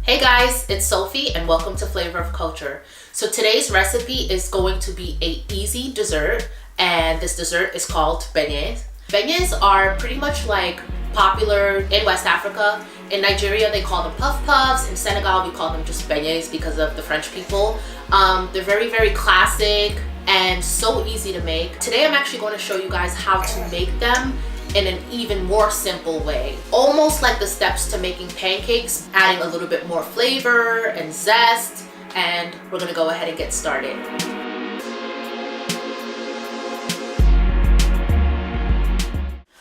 Hey guys, it's Sophie and welcome to Flavor of Culture. So today's recipe is going to be an easy dessert, and this dessert is called beignets. Beignets are pretty much like popular in West Africa. In Nigeria they call them puff puffs. In Senegal we call them just beignets because of the French people. They're very classic and so easy to make. Today I'm actually going to show you guys how to make them in an even more simple way. Almost like the steps to making pancakes, adding a little bit more flavor and zest, and we're gonna go ahead and get started.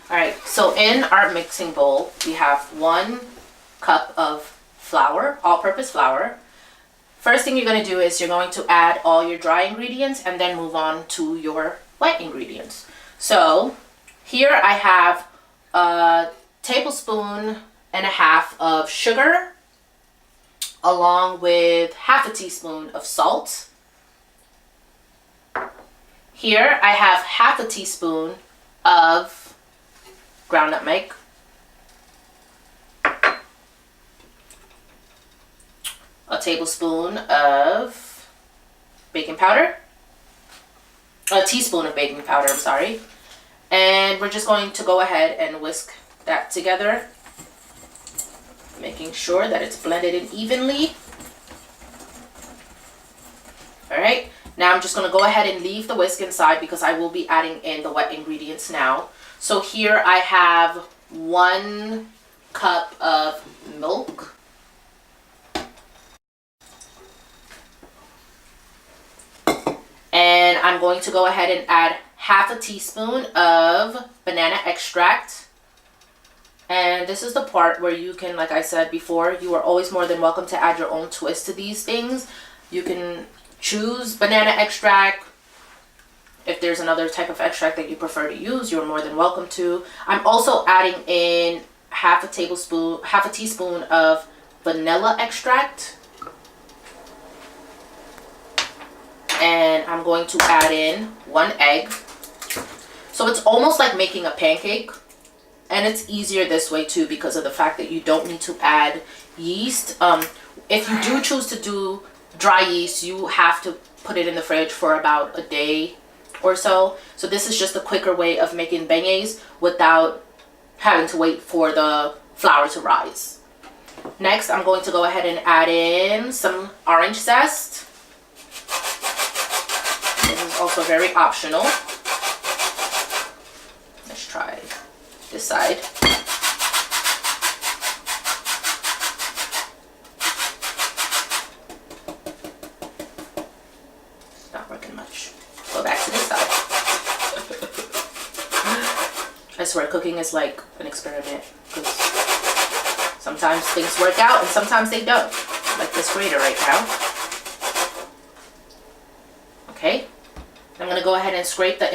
Alright, so in our mixing bowl, we have 1 cup of flour, all-purpose flour. First thing you're gonna do is you're going to add all your dry ingredients and then move on to your wet ingredients. So here I have a tablespoon and a half of sugar, along with half a teaspoon of salt. Here I have half a teaspoon of ground nutmeg, a tablespoon of baking powder, a teaspoon of baking powder, I'm sorry. And we're just going to go ahead and whisk that together, making sure that it's blended in evenly. Alright, now I'm just going to go ahead and leave the whisk inside because I will be adding in the wet ingredients now. So here I have 1 cup of milk, and I'm going to go ahead and add half a teaspoon of banana extract. And this is the part where you can, like I said before, you are always more than welcome to add your own twist to these things. You can choose banana extract. If there's another type of extract that you prefer to use, you're more than welcome to. I'm also adding in half a teaspoon of vanilla extract. And I'm going to add in 1 egg. So it's almost like making a pancake, and it's easier this way too because of the fact that you don't need to add yeast. If you do choose to do dry yeast, you have to put it in the fridge for about a day or so. So this is just a quicker way of making beignets without having to wait for the flour to rise. Next, I'm going to go ahead and add in some orange zest. This is also very optional. Let's try this side. It's not working much. Go back to this side. I swear cooking is like an experiment because sometimes things work out and sometimes they don't. Like this grater right now. Okay. I'm gonna go ahead and scrape the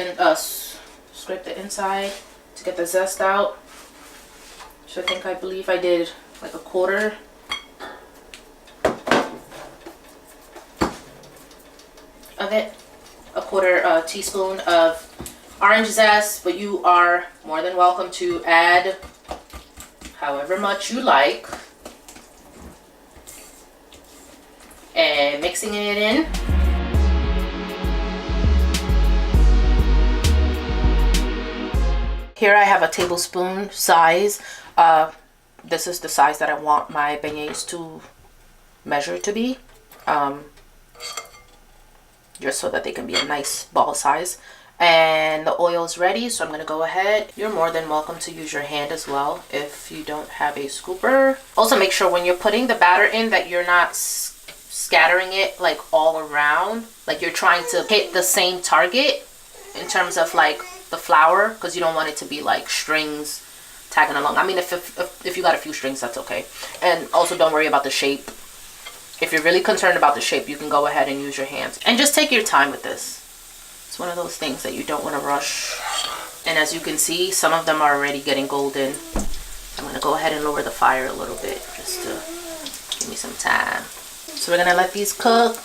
inside to get the zest out. So I believe I did like a quarter. Of it. A quarter teaspoon of orange zest, but you are more than welcome to add however much you like. And mixing it in. Here I have a tablespoon size. This is the size that I want my beignets to measure to be. Just so that they can be a nice ball size. And the oil is ready, so I'm going to go ahead. You're more than welcome to use your hand as well if you don't have a scooper. Also make sure when you're putting the batter in that you're not scattering it like all around. Like you're trying to hit the same target in terms of like the flour, because you don't want it to be like strings tagging along. I mean, if you got a few strings, that's okay. And also don't worry about the shape. If you're really concerned about the shape, you can go ahead and use your hands. And just take your time with this. It's one of those things that you don't want to rush. And as you can see, some of them are already getting golden. I'm going to go ahead and lower the fire a little bit just to give me some time. So we're going to let these cook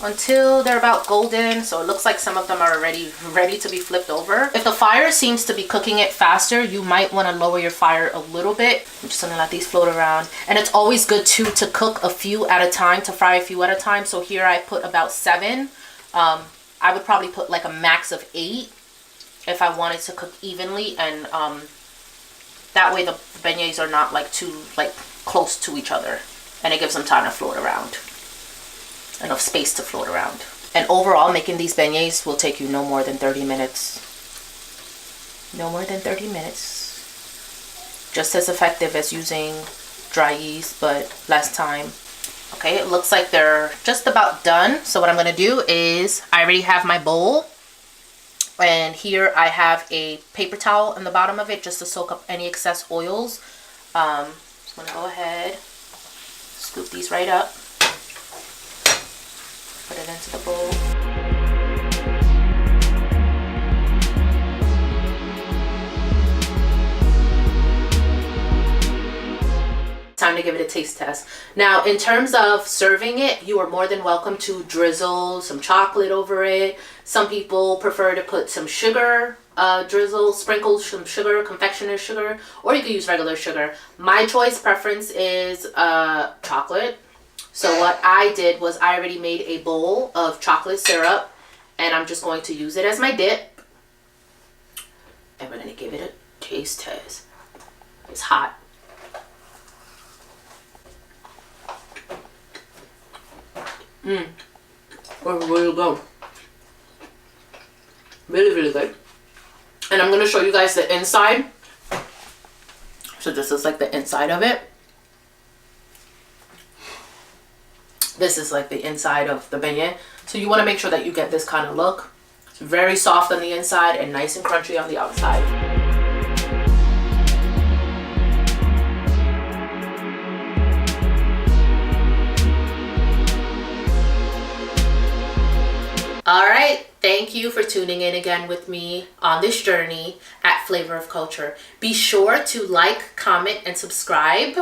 until they're about golden. So it looks like some of them are already ready to be flipped over. If the fire seems to be cooking it faster, you might want to lower your fire a little bit. I'm just gonna let these float around. And it's always good too to cook a few at a time, to fry a few at a time. So here I put about 7. I would probably put like a max of 8 if I wanted to cook evenly, and that way the beignets are not like too close to each other, and it gives them time to float around, enough space to float around. And overall, making these beignets will take you no more than 30 minutes. No more than 30 minutes. Just as effective as using dry yeast, but less time. Okay, it looks like they're just about done. So what I'm gonna do is, I already have my bowl, and here I have a paper towel in the bottom of it just to soak up any excess oils. Just gonna go ahead, scoop these right up, put it into the bowl. Time to give it a taste test. Now, in terms of serving it, you are more than welcome to drizzle some chocolate over it. Some people prefer to put some sugar, drizzle, sprinkle some sugar, confectioner's sugar, or you could use regular sugar. My choice preference is chocolate. So what I did was I already made a bowl of chocolate syrup, and I'm just going to use it as my dip. And we're going to give it a taste test. It's hot. Really good. Really good. And I'm going to show you guys the inside. So this is like the inside of it. This is like the inside of the beignet. So you want to make sure that you get this kind of look. It's very soft on the inside and nice and crunchy on the outside. Alright, thank you for tuning in again with me on this journey at Flavor of Culture. Be sure to like, comment, and subscribe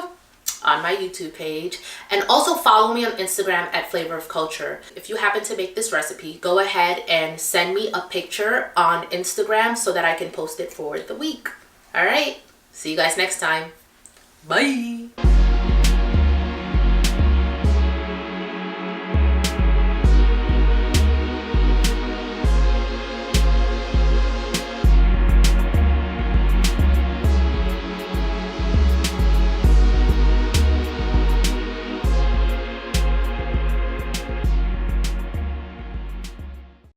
on my YouTube page, and also follow me on Instagram at Flavor of Culture. If you happen to make this recipe, go ahead and send me a picture on Instagram so that I can post it for the week. Alright, see you guys next time. Bye!